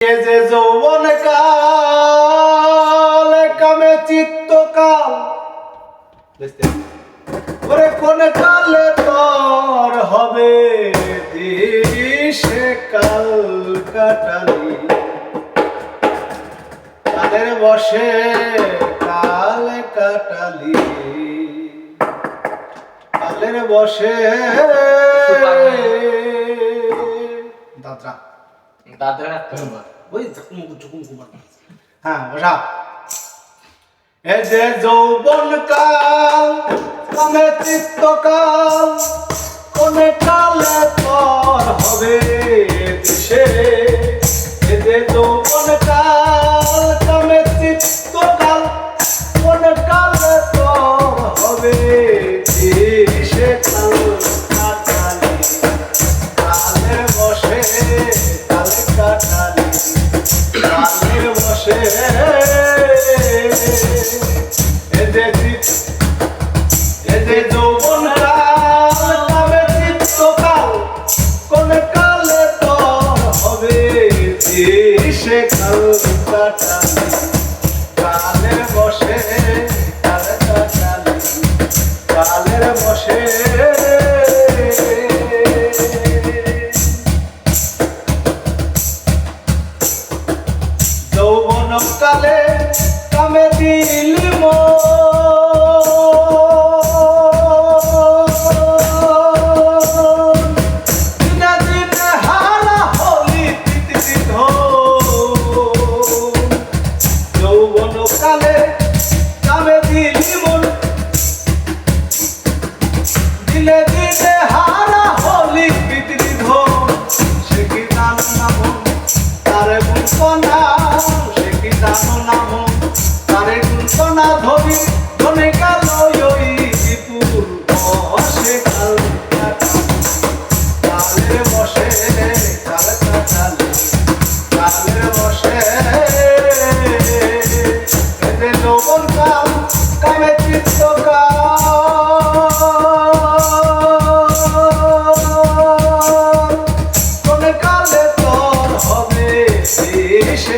এ যে যৌবন কাল কামে চিত্তকাল ওরে কোন কালে তোর হবে দিশে কাল কাটালি কালের বসে কাল কাটালি কালের বসে দাদরা দাদরা ওই ঝুকুম কুমার হ্যাঁ বসা এ যে যৌবন কাল কামে চিত্তকাল কোন কালে তোর হবে দিশে এ যে যৌবন কাল কামে চিত্তকাল কোন কালে তোর হবে দিশে কাল কাটালি কালের বসে কাল কাটালি কালের বসে এদে যৌবন কাল কামে চিত্তকাল কোন কালে তোর হবে দিশে কাল কাটালি কালের বসে কাল কাটালি কালের বসে যৌবন কালে কামে দিলি দিনে দিনে হারা হলি তিতিত যৌবন কালে কামে দিলি মন দিনে দিনে হারা হলি তিতিত সে কি জানো না মন তারে বুঝনা সে কি জানো না মন তারে গুনসনা ধরি ধনে গেল ওই বিপুল বসে কাল কালের বসে কাল কাটালি কালের বসে এতে যৌবন কাল কামে চিত্তকাল কোন কালে তোর হবে সে